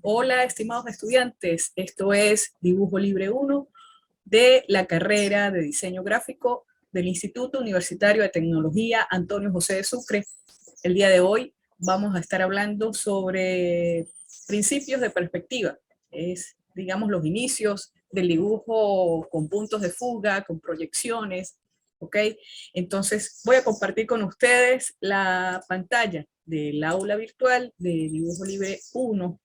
Hola, estimados estudiantes. Esto es Dibujo Libre 1 de la carrera de Diseño Gráfico del Instituto Universitario de Tecnología Antonio José de Sucre. El día de hoy vamos a estar hablando sobre principios de perspectiva. Es, digamos, los inicios del dibujo con puntos de fuga, con proyecciones, ¿ok? Entonces voy a compartir con ustedes la pantalla del aula virtual de Dibujo Libre 1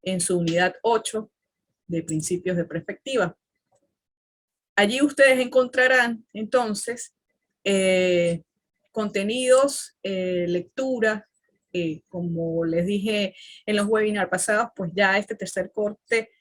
en su unidad 8 de principios de perspectiva. Allí ustedes encontrarán entonces contenidos, lectura, como les dije en los webinars pasados, pues ya este tercer corte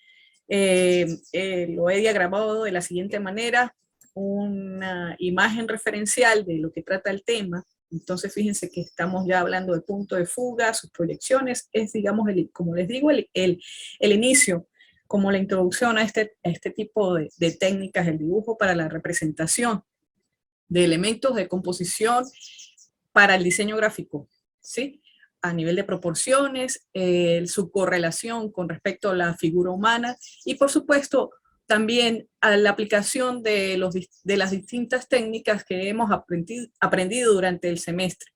lo he diagramado de la siguiente manera: una imagen referencial de lo que trata el tema. Entonces fíjense que estamos ya hablando de punto de fuga, sus proyecciones, es, digamos, como les digo, el inicio, como la introducción a este tipo de técnicas del dibujo para la representación de elementos de composición para el diseño gráfico, ¿sí? A nivel de proporciones, su correlación con respecto a la figura humana y, por supuesto, también a la aplicación de las distintas técnicas que hemos aprendido durante el semestre.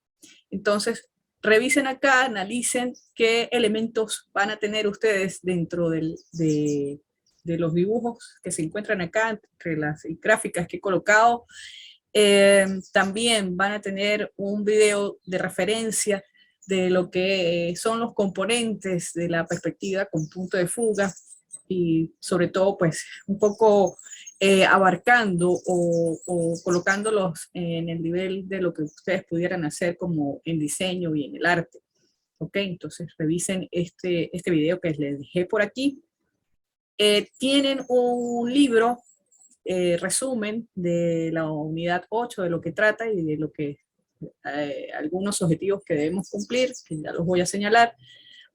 Entonces, revisen acá, analicen qué elementos van a tener ustedes dentro de los dibujos que se encuentran acá, entre las gráficas que he colocado. También van a tener un video de referencia de lo que son los componentes de la perspectiva con punto de fuga y sobre todo pues un poco abarcando o colocándolos en el nivel de lo que ustedes pudieran hacer como en diseño y en el arte. Ok, entonces revisen este video que les dejé por aquí. Tienen un libro resumen de la unidad 8, de lo que trata y de lo que algunos objetivos que debemos cumplir, que ya los voy a señalar.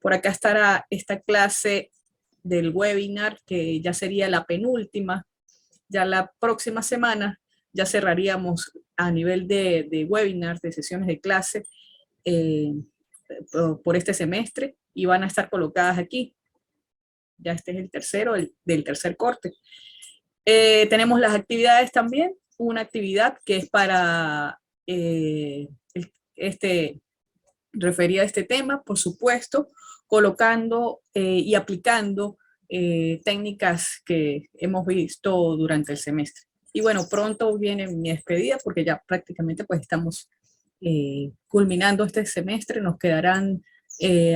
Por acá estará esta clase del webinar, que ya sería la penúltima. Ya la próxima semana ya cerraríamos a nivel de webinars, de sesiones de clase eh, por este semestre, y van a estar colocadas aquí. Ya este es el tercero del tercer corte. Tenemos las actividades también, una actividad que es para referida a este tema, por supuesto, colocando y aplicando técnicas que hemos visto durante el semestre. Y bueno, pronto viene mi despedida porque ya prácticamente pues estamos culminando este semestre. Nos quedarán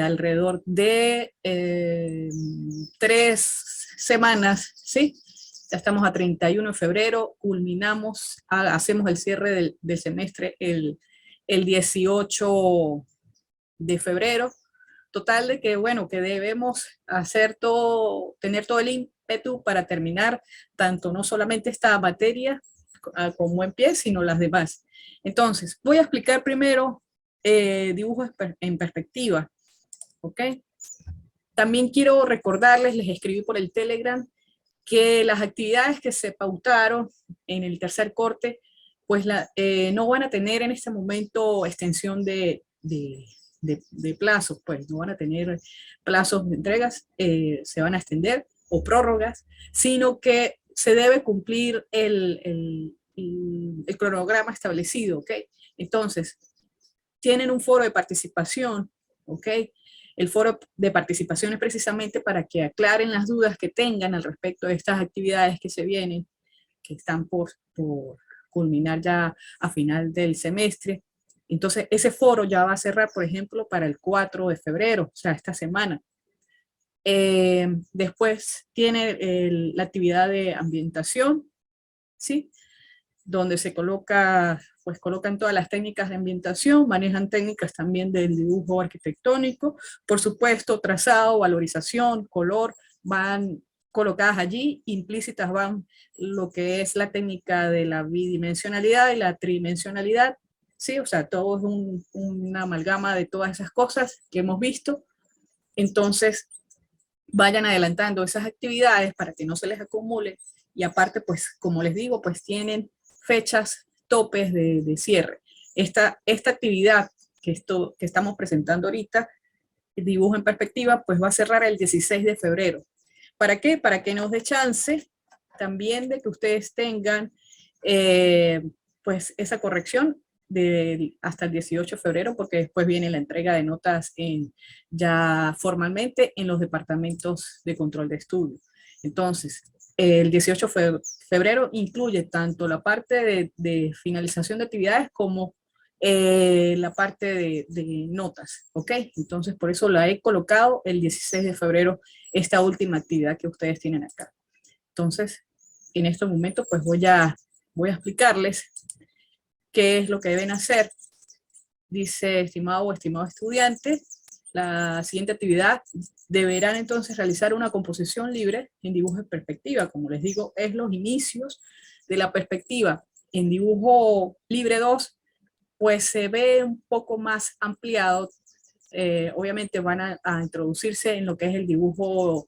alrededor de 3 semanas, ¿sí? Ya estamos a 31 de febrero, culminamos, hacemos el cierre del semestre el 18 de febrero. Total de que, bueno, que debemos hacer todo, tener todo el ímpetu para terminar tanto no solamente esta materia con buen pie, sino las demás. Entonces, voy a explicar primero dibujos en perspectiva, ¿ok? También quiero recordarles, les escribí por el Telegram, que las actividades que se pautaron en el tercer corte, pues no van a tener en este momento extensión de plazos, pues no van a tener plazos de entregas, se van a extender, o prórrogas, sino que se debe cumplir el cronograma establecido, ¿ok? Entonces, tienen un foro de participación, ¿ok? El foro de participación es precisamente para que aclaren las dudas que tengan al respecto de estas actividades que se vienen, que están por culminar ya a final del semestre. Entonces, ese foro ya va a cerrar, por ejemplo, para el 4 de febrero, o sea, esta semana. Después tiene la actividad de ambientación, ¿sí? Donde se colocan todas las técnicas de ambientación, manejan técnicas también del dibujo arquitectónico, por supuesto, trazado, valorización, color, van colocadas allí, implícitas van lo que es la técnica de la bidimensionalidad y la tridimensionalidad, ¿sí? O sea, todo es una amalgama de todas esas cosas que hemos visto. Entonces, vayan adelantando esas actividades para que no se les acumule, y aparte, pues, como les digo, pues tienen fechas topes de cierre. Esta actividad que estamos presentando ahorita dibujo en perspectiva, pues va a cerrar el 16 de febrero. ¿Para qué? Para que nos dé chance también de que ustedes tengan pues esa corrección hasta el 18 de febrero, porque después viene la entrega de notas ya formalmente en los departamentos de control de estudio. Entonces, el 18 de febrero incluye tanto la parte de finalización de actividades como la parte de notas, ¿ok? Entonces, por eso la he colocado el 16 de febrero, esta última actividad que ustedes tienen acá. Entonces, en estos momentos, pues voy a explicarles qué es lo que deben hacer. Dice, estimado o estimado estudiante, la siguiente actividad deberán entonces realizar una composición libre en dibujo en perspectiva. Como les digo, es los inicios de la perspectiva. En dibujo libre 2, pues se ve un poco más ampliado. Obviamente van a introducirse en lo que es el dibujo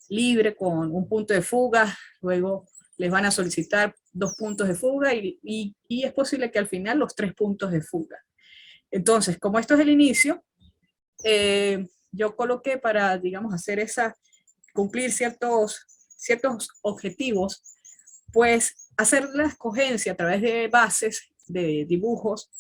libre con un punto de fuga, luego les van a solicitar 2 puntos de fuga y es posible que al final los 3 puntos de fuga. Entonces, como esto es el inicio, yo coloqué para, digamos, cumplir ciertos objetivos, pues hacer la escogencia a través de bases de dibujos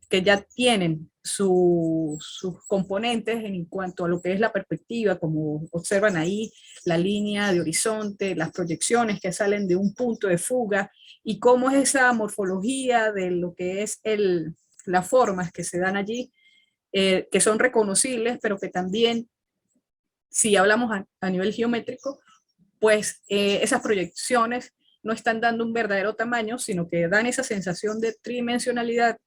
que ya tienen sus componentes en cuanto a lo que es la perspectiva, como observan ahí, la línea de horizonte, las proyecciones que salen de un punto de fuga, y cómo es esa morfología de lo que es las formas que se dan allí, que son reconocibles, pero que también, si hablamos a nivel geométrico, pues esas proyecciones no están dando un verdadero tamaño, sino que dan esa sensación de tridimensionalidad.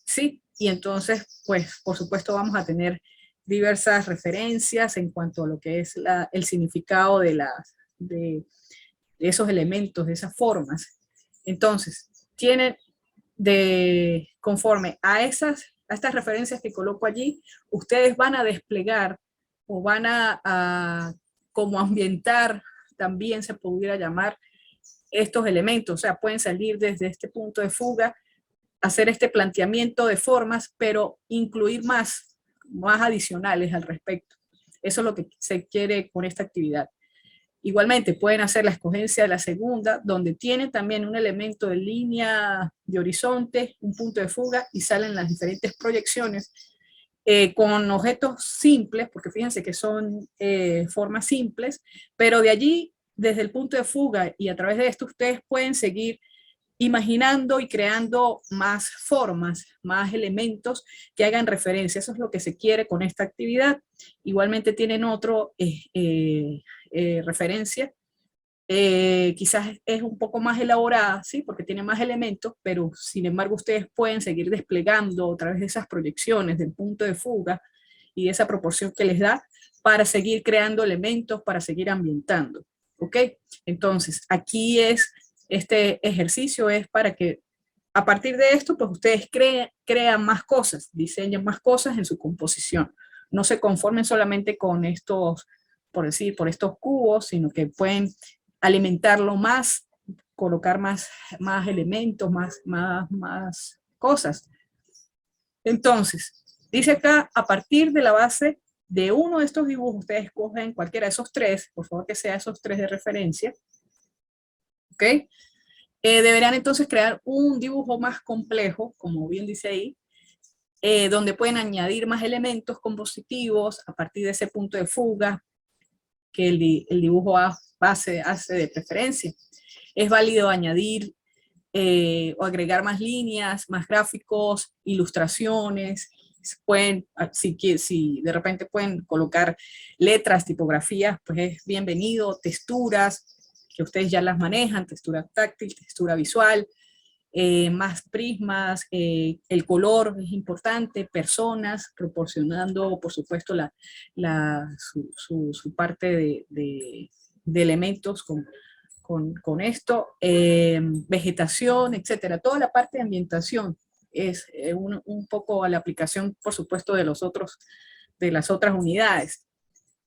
Sí, y entonces, pues, por supuesto, vamos a tener diversas referencias en cuanto a lo que es el significado de esos elementos, de esas formas. Entonces, conforme a estas referencias que coloco allí, ustedes van a desplegar o van a como ambientar, también se pudiera llamar, estos elementos. O sea, pueden salir desde este punto de fuga, hacer este planteamiento de formas, pero incluir más adicionales al respecto. Eso es lo que se quiere con esta actividad. Igualmente, pueden hacer la escogencia de la segunda, donde tienen también un elemento de línea de horizonte, un punto de fuga, y salen las diferentes proyecciones con objetos simples, porque fíjense que son formas simples, pero de allí, desde el punto de fuga y a través de esto, ustedes pueden seguir imaginando y creando más formas, más elementos que hagan referencia. Eso es lo que se quiere con esta actividad. Igualmente tienen otro referencia. Quizás es un poco más elaborada, ¿sí? Porque tiene más elementos, pero sin embargo ustedes pueden seguir desplegando a través de esas proyecciones del punto de fuga y esa proporción que les da para seguir creando elementos, para seguir ambientando. ¿Ok? Entonces, aquí este ejercicio es para que a partir de esto, pues ustedes crean más cosas, diseñen más cosas en su composición. No se conformen solamente con estos, por estos cubos, sino que pueden alimentarlo más, colocar más elementos, más cosas. Entonces, dice acá, a partir de la base de uno de estos dibujos, ustedes escogen cualquiera de esos 3, por favor que sea esos 3 de referencia, ¿ok? Deberán entonces crear un dibujo más complejo, como bien dice ahí, donde pueden añadir más elementos compositivos a partir de ese punto de fuga que el dibujo base hace de preferencia. Es válido añadir o agregar más líneas, más gráficos, ilustraciones. Pueden, si de repente pueden colocar letras, tipografías, pues es bienvenido, texturas, que ustedes ya las manejan, textura táctil, textura visual, más prismas, el color es importante, personas, proporcionando, por supuesto, su parte de elementos con esto, vegetación, etcétera. Toda la parte de ambientación es un poco a la aplicación, por supuesto, de las otras unidades.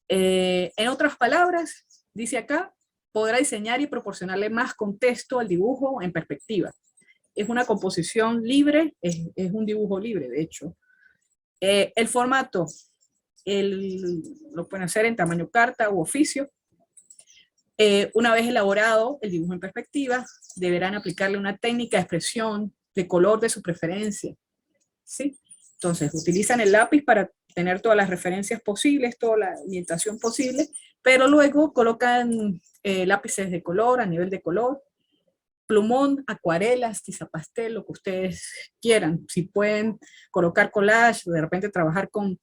En otras palabras, dice acá, podrá diseñar y proporcionarle más contexto al dibujo en perspectiva. Es una composición libre, es un dibujo libre, de hecho. El formato, lo pueden hacer en tamaño carta u oficio. Una vez elaborado el dibujo en perspectiva, deberán aplicarle una técnica de expresión de color de su preferencia, ¿sí? Entonces, utilizan el lápiz para tener todas las referencias posibles, toda la orientación posible, pero luego colocan lápices de color, a nivel de color, plumón, acuarelas, tiza pastel, lo que ustedes quieran. Si pueden colocar collage, de repente trabajar con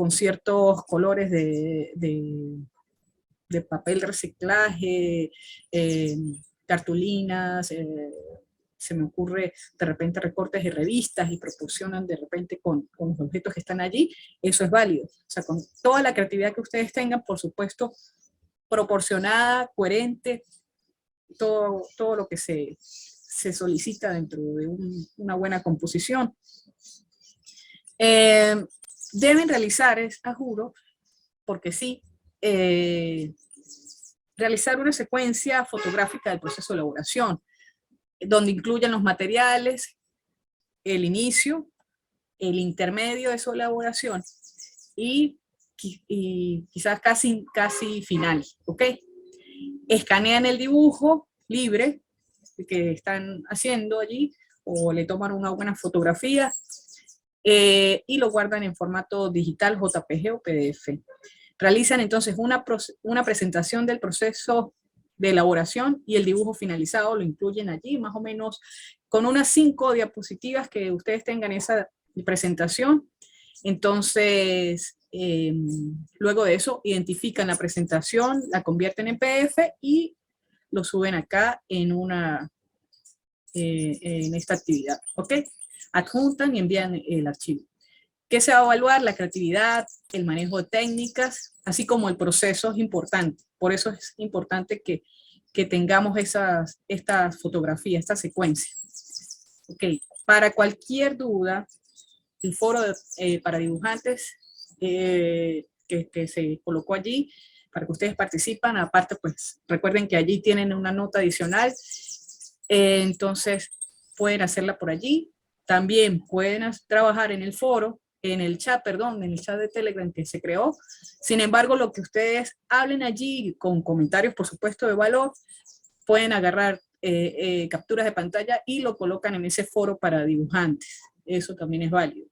ciertos colores de papel reciclaje, cartulinas, se me ocurre de repente recortes de revistas y proporcionan de repente con los objetos que están allí, eso es válido. O sea, con toda la creatividad que ustedes tengan, por supuesto, proporcionada, coherente, todo lo que se solicita dentro de una buena composición. Deben realizar, a juro, porque sí, realizar una secuencia fotográfica del proceso de elaboración, donde incluyan los materiales, el inicio, el intermedio de su elaboración y quizás casi final, ¿ok? Escanean el dibujo libre que están haciendo allí o le toman una buena fotografía y lo guardan en formato digital, JPG o PDF. Realizan entonces una presentación del proceso de elaboración y el dibujo finalizado lo incluyen allí, más o menos con unas 5 diapositivas que ustedes tengan esa presentación. Entonces, luego de eso, identifican la presentación, la convierten en PDF y lo suben acá en esta actividad, ¿ok? Adjuntan y envían el archivo. ¿Qué se va a evaluar? La creatividad, el manejo de técnicas, así como el proceso es importante. Por eso es importante que tengamos estas fotografías, esta secuencia. Ok, para cualquier duda, el foro para dibujantes que se colocó allí, para que ustedes participan, aparte pues recuerden que allí tienen una nota adicional, entonces pueden hacerla por allí. También pueden trabajar en el foro, en el chat de Telegram que se creó. Sin embargo, lo que ustedes hablen allí, con comentarios, por supuesto, de valor, pueden agarrar capturas de pantalla y lo colocan en ese foro para dibujantes. Eso también es válido.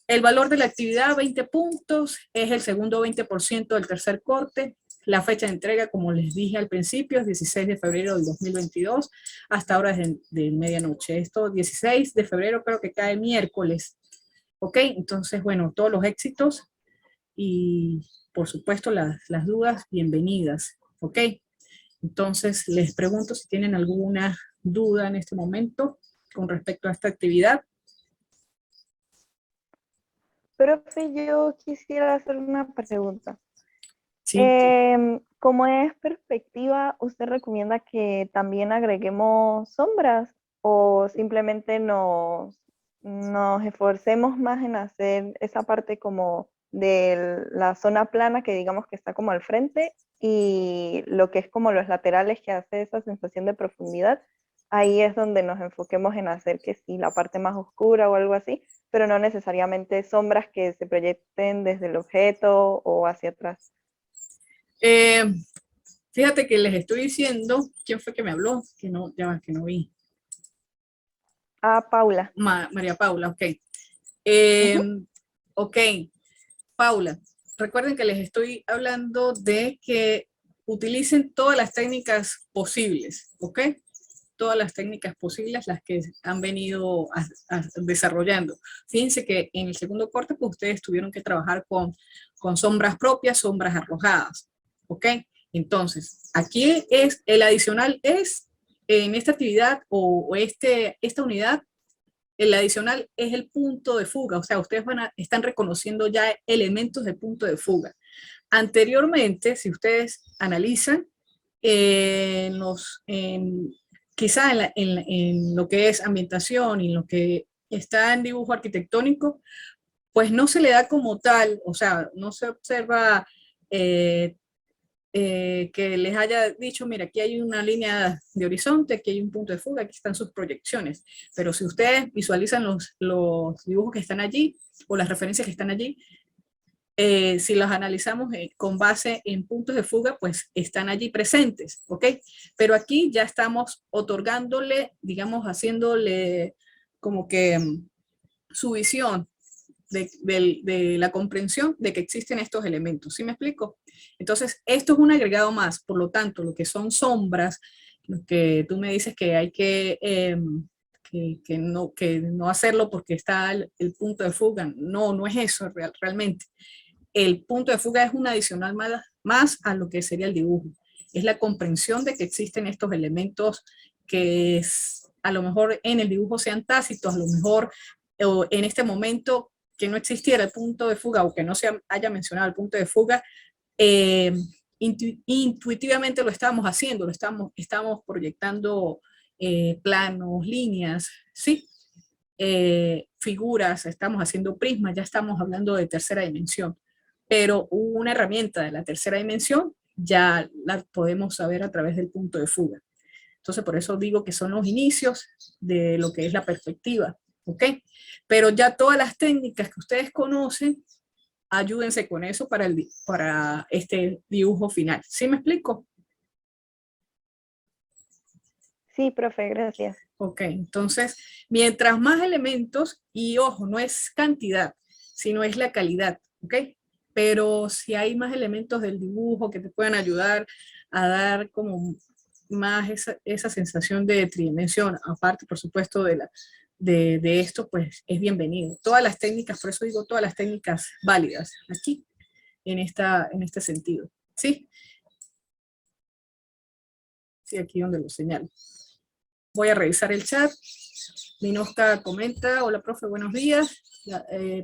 El valor de la actividad, 20 puntos, es el segundo 20% del tercer corte. La fecha de entrega, como les dije al principio, es 16 de febrero del 2022, hasta horas de medianoche. Esto, 16 de febrero, creo que cae miércoles. ¿Ok? Entonces, bueno, todos los éxitos y, por supuesto, las dudas, bienvenidas. ¿Ok? Entonces, les pregunto si tienen alguna duda en este momento con respecto a esta actividad. Profe, yo quisiera hacer una pregunta. Sí. Como es perspectiva, ¿usted recomienda que también agreguemos sombras o simplemente nos esforcemos más en hacer esa parte como de la zona plana que digamos que está como al frente y lo que es como los laterales que hace esa sensación de profundidad? Ahí es donde nos enfoquemos en hacer que sí, la parte más oscura o algo así, pero no necesariamente sombras que se proyecten desde el objeto o hacia atrás. Fíjate que les estoy diciendo, ¿quién fue que me habló? Que no, ya que no vi. Ah, Paula. María Paula, ok. Ok, Paula, recuerden que les estoy hablando de que utilicen todas las técnicas posibles, ¿ok? Todas las técnicas posibles, las que han venido desarrollando. Fíjense que en el segundo corte, pues ustedes tuvieron que trabajar con sombras propias, sombras arrojadas, ¿ok? Entonces, aquí es, el adicional es, en esta actividad o esta unidad, el adicional es el punto de fuga, o sea, ustedes están reconociendo ya elementos de punto de fuga. Anteriormente, si ustedes analizan, quizá en lo que es ambientación y en lo que está en dibujo arquitectónico, pues no se le da como tal, o sea, no se observa que les haya dicho, mira, aquí hay una línea de horizonte, aquí hay un punto de fuga, aquí están sus proyecciones. Pero si ustedes visualizan los dibujos que están allí, o las referencias que están allí, si los analizamos con base en puntos de fuga, pues están allí presentes, ¿ok? Pero aquí ya estamos otorgándole, digamos, haciéndole como que su visión de la comprensión de que existen estos elementos, ¿sí me explico? Entonces, esto es un agregado más, por lo tanto, lo que son sombras, lo que tú me dices que hay que no hacerlo porque está el punto de fuga, no, no es eso realmente. El punto de fuga es un adicional más a lo que sería el dibujo. Es la comprensión de que existen estos elementos que a lo mejor en el dibujo sean tácitos, a lo mejor o en este momento que no existiera el punto de fuga o que no se haya mencionado el punto de fuga, eh, intuitivamente lo estamos haciendo, estamos proyectando planos, líneas, ¿sí? Figuras, estamos haciendo prismas, ya estamos hablando de tercera dimensión, pero una herramienta de la tercera dimensión ya la podemos saber a través del punto de fuga. Entonces, por eso digo que son los inicios de lo que es la perspectiva, ¿ok? Pero ya todas las técnicas que ustedes conocen, ayúdense con eso para este dibujo final. ¿Sí me explico? Sí, profe, gracias. Ok, entonces, mientras más elementos, y ojo, no es cantidad, sino es la calidad, ¿ok? Pero si hay más elementos del dibujo que te puedan ayudar a dar como más esa sensación de tridimensión, aparte, por supuesto, de esto, pues es bienvenido. Todas las técnicas, por eso digo todas las técnicas válidas aquí, en este sentido, ¿sí? Sí, aquí donde lo señalo. Voy a revisar el chat. Minosca comenta, hola profe, buenos días.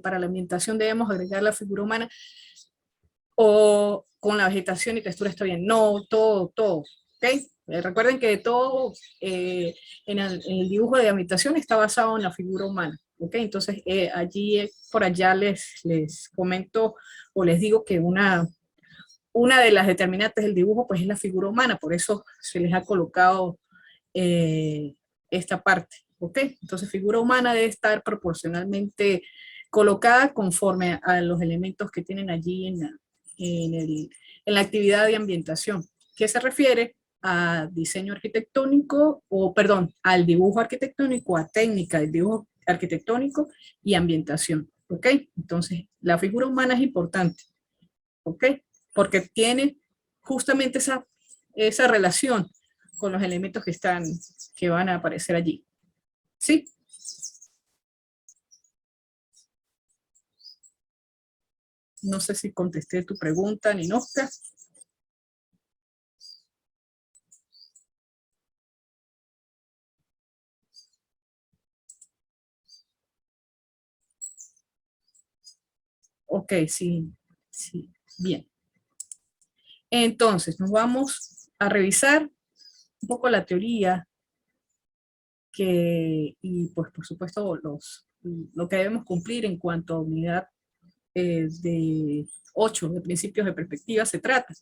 Para la ambientación debemos agregar la figura humana o con la vegetación y textura está bien. No, todo, ¿ok? Recuerden que todo en el dibujo de ambientación está basado en la figura humana, ¿ok? Entonces allí, por allá les comento o les digo que una de las determinantes del dibujo pues es la figura humana, por eso se les ha colocado esta parte, ¿ok? Entonces figura humana debe estar proporcionalmente colocada conforme a los elementos que tienen allí en la actividad de ambientación, que se refiere a diseño arquitectónico, o perdón, al dibujo arquitectónico, a técnica del dibujo arquitectónico y ambientación, ¿ok? Entonces la figura humana es importante, ¿ok? Porque tiene justamente esa relación con los elementos que van a aparecer allí. ¿Sí? No sé si contesté tu pregunta, Ninosca. Ok, sí, sí, bien. Entonces, nos vamos a revisar un poco la teoría y pues por supuesto lo que debemos cumplir en cuanto a unidad de 8 de principios de perspectiva se trata.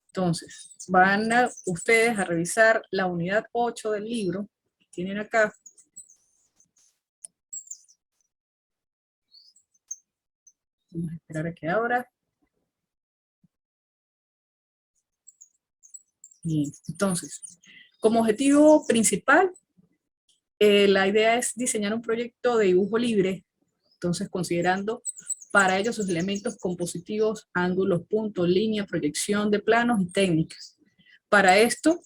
Entonces, van ustedes a revisar la unidad 8 del libro que tienen acá. Vamos a esperar a que abra. Bien, entonces, como objetivo principal, la idea es diseñar un proyecto de dibujo libre, entonces considerando para ello sus elementos compositivos, ángulos, puntos, línea, proyección de planos y técnicas. Para esto,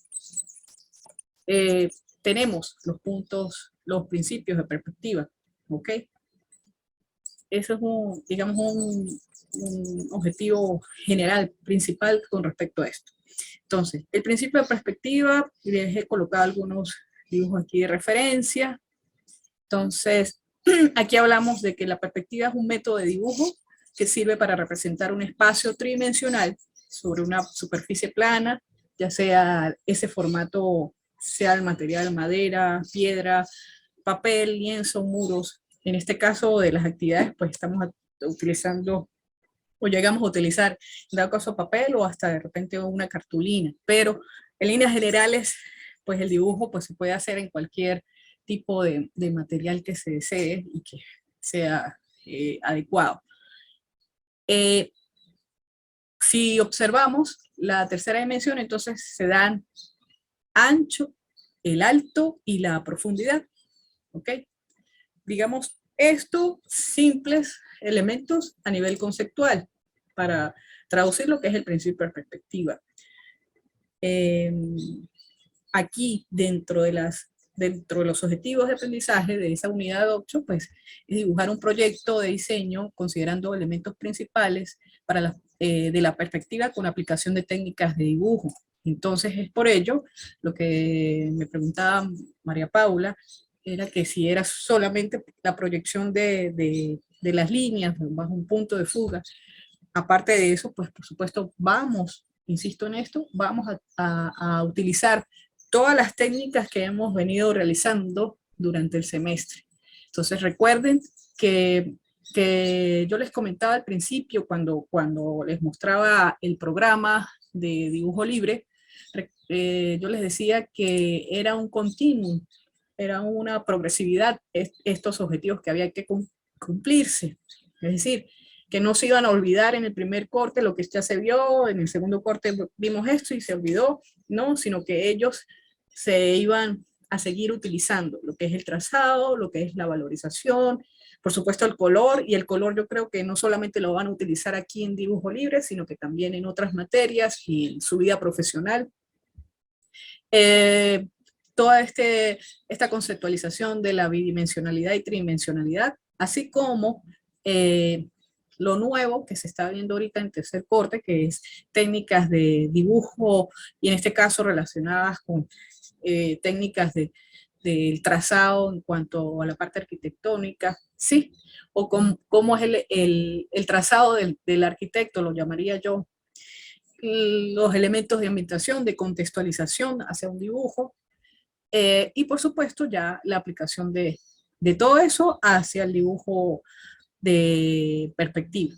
tenemos los puntos, los principios de perspectiva, ¿ok? Eso es digamos, un objetivo general, principal con respecto a esto. Entonces, el principio de perspectiva, les he colocado algunos dibujos aquí de referencia. Entonces, aquí hablamos de que la perspectiva es un método de dibujo que sirve para representar un espacio tridimensional sobre una superficie plana, ya sea ese formato, sea el material madera, piedra, papel, lienzo, muros. En este caso de las actividades, pues estamos utilizando o llegamos a utilizar, en dado caso, papel o hasta de repente una cartulina. Pero en líneas generales, pues el dibujo pues, se puede hacer en cualquier tipo de material que se desee y que sea adecuado. Si observamos la tercera dimensión, entonces se dan ancho, el alto y la profundidad. ¿Ok? Digamos, estos simples elementos a nivel conceptual para traducir lo que es el principio de perspectiva. Aquí, dentro de los objetivos de aprendizaje de esa unidad 8, pues, es dibujar un proyecto de diseño considerando elementos principales para de la perspectiva con aplicación de técnicas de dibujo. Entonces, es por ello lo que me preguntaba María Paula, era que si era solamente la proyección de las líneas bajo un punto de fuga. Aparte de eso, pues por supuesto vamos, insisto en esto, vamos a utilizar todas las técnicas que hemos venido realizando durante el semestre. Entonces recuerden que yo les comentaba al principio, cuando les mostraba el programa de dibujo libre, yo les decía que era un continuum, era una progresividad, estos objetivos que había que cumplirse. Es decir, que no se iban a olvidar en el primer corte lo que ya se vio, en el segundo corte vimos esto y se olvidó, no, sino que ellos se iban a seguir utilizando lo que es el trazado, lo que es la valorización, por supuesto el color, y el color yo creo que no solamente lo van a utilizar aquí en dibujo libre, sino que también en otras materias y en su vida profesional. Toda esta conceptualización de la bidimensionalidad y tridimensionalidad, así como lo nuevo que se está viendo ahorita en tercer corte, que es técnicas de dibujo, y en este caso relacionadas con técnicas del trazado en cuanto a la parte arquitectónica, ¿sí? O cómo es el trazado del arquitecto, lo llamaría yo, los elementos de ambientación, de contextualización hacia un dibujo, y por supuesto ya la aplicación de todo eso hacia el dibujo de perspectiva.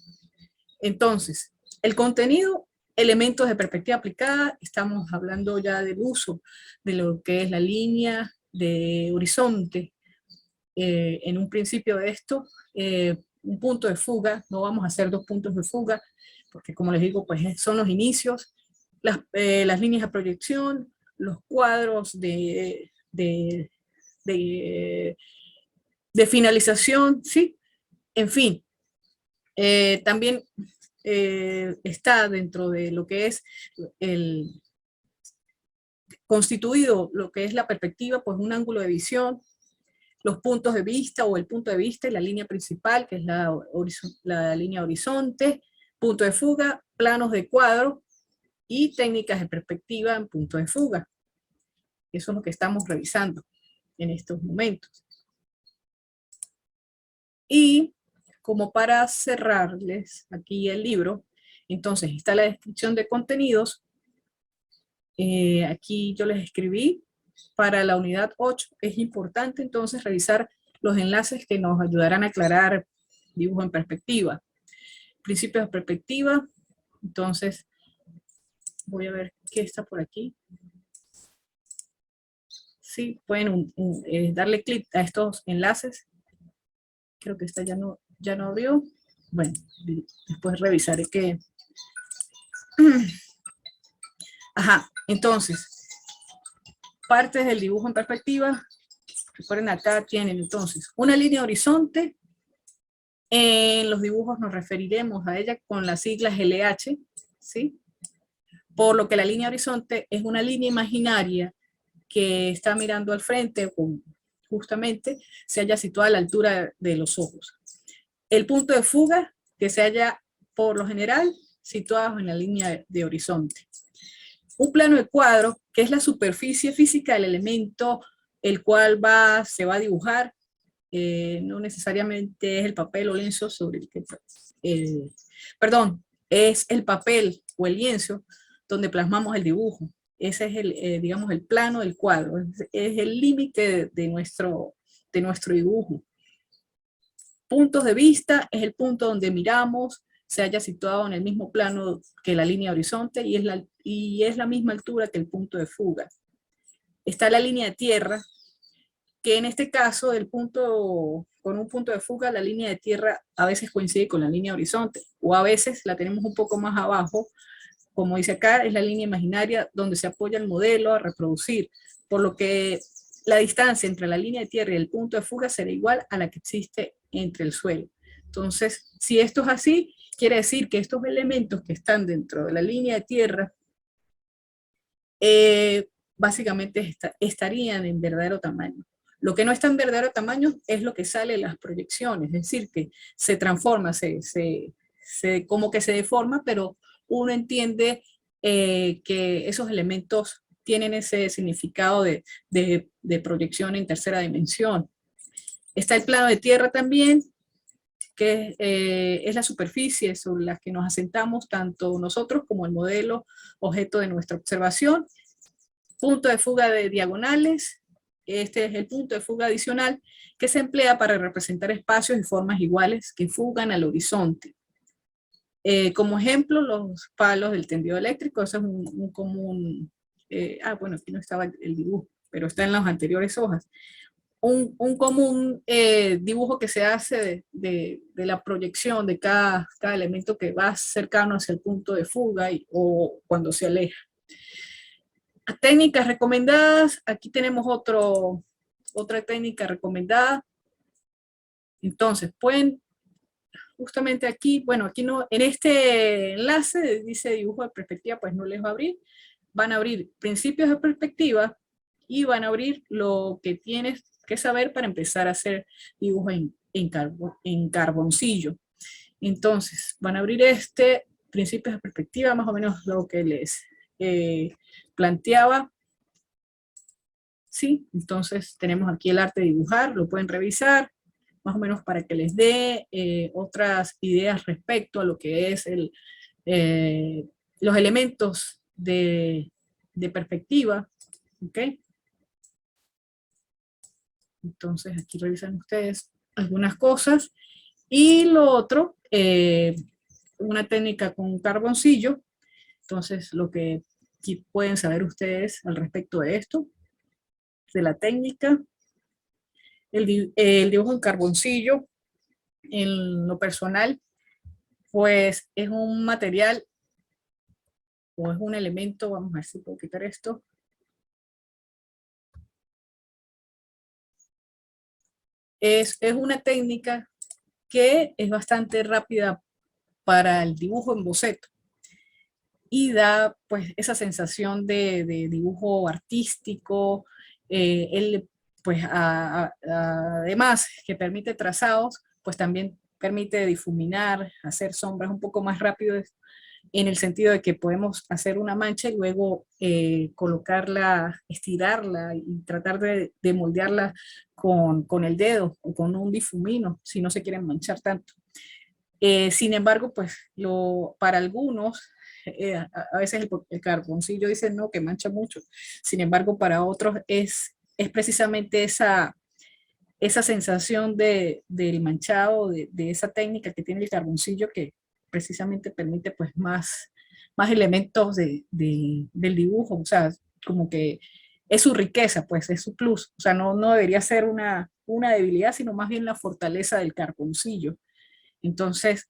Entonces, el contenido, elementos de perspectiva aplicada, estamos hablando ya del uso de lo que es la línea de horizonte. En un principio de esto, un punto de fuga, no vamos a hacer dos puntos de fuga, porque como les digo, pues son los inicios, las líneas de proyección, los cuadros de finalización, ¿sí? En fin, también está dentro de lo que es constituido lo que es la perspectiva, pues un ángulo de visión, los puntos de vista o el punto de vista y la línea principal, que es la línea horizonte, punto de fuga, planos de cuadro y técnicas de perspectiva en punto de fuga. Eso es lo que estamos revisando en estos momentos. Y como para cerrarles aquí el libro, entonces está la descripción de contenidos. Aquí yo les escribí para la unidad 8. Es importante entonces revisar los enlaces que nos ayudarán a aclarar dibujo en perspectiva. Principios de perspectiva. Entonces, voy a ver qué está por aquí. Sí, pueden darle clic a estos enlaces. Creo que esta ya no abrió. Bueno, después revisaré qué. Ajá, entonces, partes del dibujo en perspectiva. Recuerden, acá tienen entonces una línea horizonte. En los dibujos nos referiremos a ella con las siglas LH, ¿sí? Por lo que la línea horizonte es una línea imaginaria que está mirando al frente, justamente se halla situada a la altura de los ojos. El punto de fuga, que se halla por lo general situado en la línea de horizonte. Un plano de cuadro, que es la superficie física del elemento el cual se va a dibujar, no necesariamente es el papel o lienzo sobre el que, perdón, es el papel o el lienzo donde plasmamos el dibujo. Ese es digamos, el plano del cuadro, es el límite de nuestro dibujo. Puntos de vista es el punto donde miramos, se haya situado en el mismo plano que la línea horizonte y es la misma altura que el punto de fuga. Está la línea de tierra, que en este caso el punto, con un punto de fuga, la línea de tierra a veces coincide con la línea de horizonte, o a veces la tenemos un poco más abajo, como dice acá, es la línea imaginaria donde se apoya el modelo a reproducir, por lo que la distancia entre la línea de tierra y el punto de fuga será igual a la que existe entre el suelo. Entonces, si esto es así, quiere decir que estos elementos que están dentro de la línea de tierra básicamente estarían en verdadero tamaño. Lo que no está en verdadero tamaño es lo que sale en las proyecciones, es decir, que se transforma, como que se deforma, pero uno entiende que esos elementos tienen ese significado de proyección en tercera dimensión. Está el plano de tierra también, que es la superficie sobre la que nos asentamos tanto nosotros como el modelo objeto de nuestra observación. Punto de fuga de diagonales, este es el punto de fuga adicional que se emplea para representar espacios y formas iguales que fugan al horizonte. Como ejemplo, los palos del tendido eléctrico, eso es un común, bueno, aquí no estaba el dibujo, pero está en las anteriores hojas. Un común dibujo que se hace de la proyección de cada elemento que va cercano hacia el punto de fuga o cuando se aleja. Técnicas recomendadas, aquí tenemos otra técnica recomendada. Entonces, pueden, justamente aquí, bueno, aquí no, en este enlace dice dibujo de perspectiva, pues no les va a abrir. Van a abrir principios de perspectiva y van a abrir lo que tienes que saber para empezar a hacer dibujo en carboncillo. Entonces, van a abrir principios de perspectiva, más o menos lo que les planteaba. Sí, entonces tenemos aquí el arte de dibujar, lo pueden revisar, más o menos para que les dé otras ideas respecto a lo que es los elementos de perspectiva, ¿ok? Entonces aquí revisan ustedes algunas cosas. Y lo otro, una técnica con un carboncillo, entonces lo que aquí pueden saber ustedes al respecto de esto, de la técnica. El dibujo en carboncillo, en lo personal, pues es un material o es un elemento, vamos a ver si puedo quitar esto. Es una técnica que es bastante rápida para el dibujo en boceto y da pues esa sensación de dibujo artístico, pues además que permite trazados, pues también permite difuminar, hacer sombras un poco más rápido en el sentido de que podemos hacer una mancha y luego colocarla, estirarla y tratar de moldearla con el dedo o con un difumino si no se quieren manchar tanto. Sin embargo, pues para algunos, a veces el carboncillo dice no, que mancha mucho. Sin embargo, para otros es precisamente esa sensación del manchado, de esa técnica que tiene el carboncillo que precisamente permite pues más elementos del dibujo. O sea, como que es su riqueza, pues es su plus. O sea, no debería ser una debilidad, sino más bien la fortaleza del carboncillo. Entonces,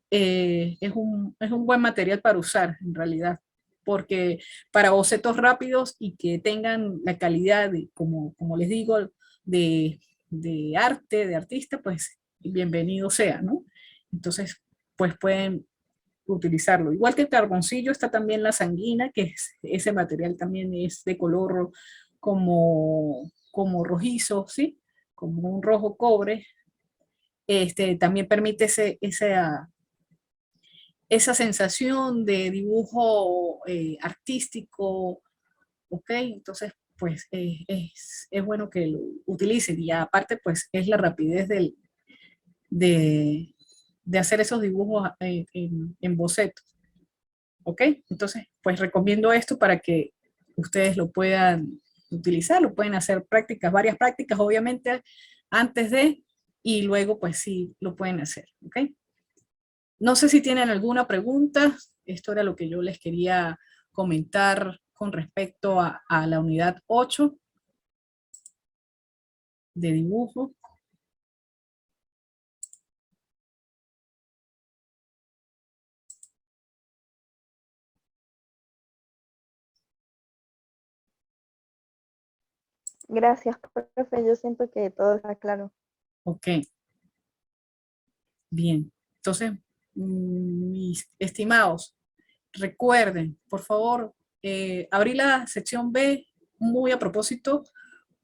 es un buen material para usar en realidad, porque para bocetos rápidos y que tengan la calidad, como les digo, de arte, de artista, pues bienvenido sea, ¿no? Entonces, pues pueden utilizarlo. Igual que el carboncillo, está también la sanguina, que ese material también es de color como rojizo, ¿sí? Como un rojo cobre. También permite esa sensación de dibujo artístico, ¿ok? Entonces, pues es bueno que lo utilicen y aparte, pues es la rapidez de, de hacer esos dibujos en boceto, ¿ok? Entonces, pues recomiendo esto para que ustedes lo puedan utilizar, lo pueden hacer prácticas, varias prácticas, obviamente, antes y luego, pues sí, lo pueden hacer, ¿ok? No sé si tienen alguna pregunta. Esto era lo que yo les quería comentar con respecto a la unidad 8. de dibujo. Gracias, profe. Yo siento que todo está claro. Ok, bien. Entonces, mis estimados, recuerden, por favor, abrí la sección B muy a propósito,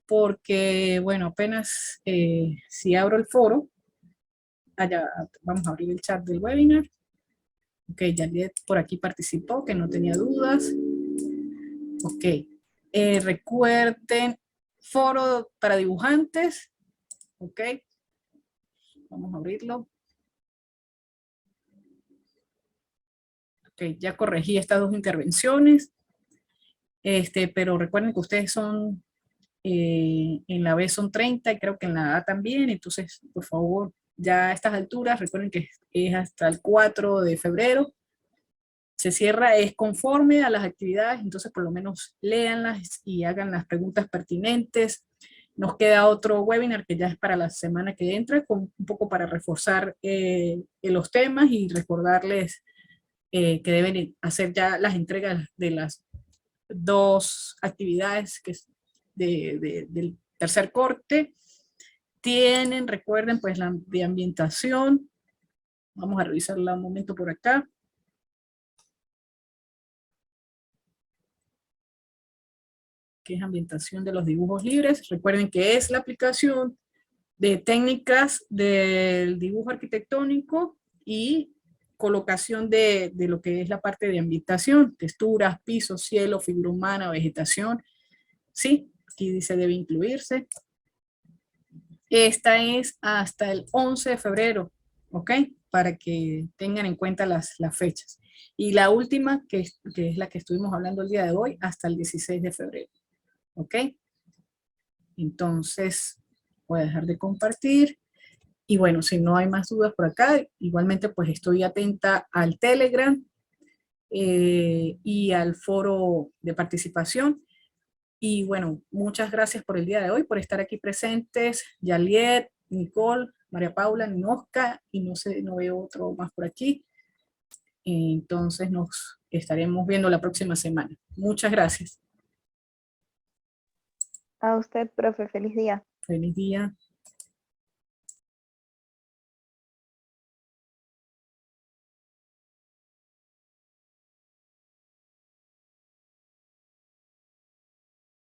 porque, bueno, apenas si abro el foro, allá vamos a abrir el chat del webinar. Ok, Janet por aquí participó, que no tenía dudas. Ok, recuerden, foro para dibujantes. Ok, vamos a abrirlo. Ok, ya corregí estas dos intervenciones. Pero recuerden que ustedes son, en la B son 30 y creo que en la A también, entonces, por favor, ya a estas alturas, recuerden que es hasta el 4 de febrero, se cierra, es conforme a las actividades, entonces por lo menos léanlas y hagan las preguntas pertinentes. Nos queda otro webinar que ya es para la semana que entra, un poco para reforzar los temas y recordarles que deben hacer ya las entregas de las dos actividades que es del tercer corte. Tienen, recuerden, pues la de ambientación. Vamos a revisarla un momento por acá. Que es ambientación de los dibujos libres. Recuerden que es la aplicación de técnicas del dibujo arquitectónico y colocación de lo que es la parte de ambientación, texturas, pisos, cielo, figura humana, vegetación. Sí, aquí dice debe incluirse. Esta es hasta el 11 de febrero, ¿ok? Para que tengan en cuenta las fechas. Y la última, que es la que estuvimos hablando el día de hoy, hasta el 16 de febrero, ¿ok? Entonces, voy a dejar de compartir. Y bueno, si no hay más dudas por acá, igualmente pues estoy atenta al Telegram y al foro de participación. Y bueno, muchas gracias por el día de hoy, por estar aquí presentes. Yaliet, Nicole, María Paula, Nosca, y no sé, no veo otro más por aquí. Entonces nos estaremos viendo la próxima semana. Muchas gracias. A usted, profe. Feliz día. Feliz día.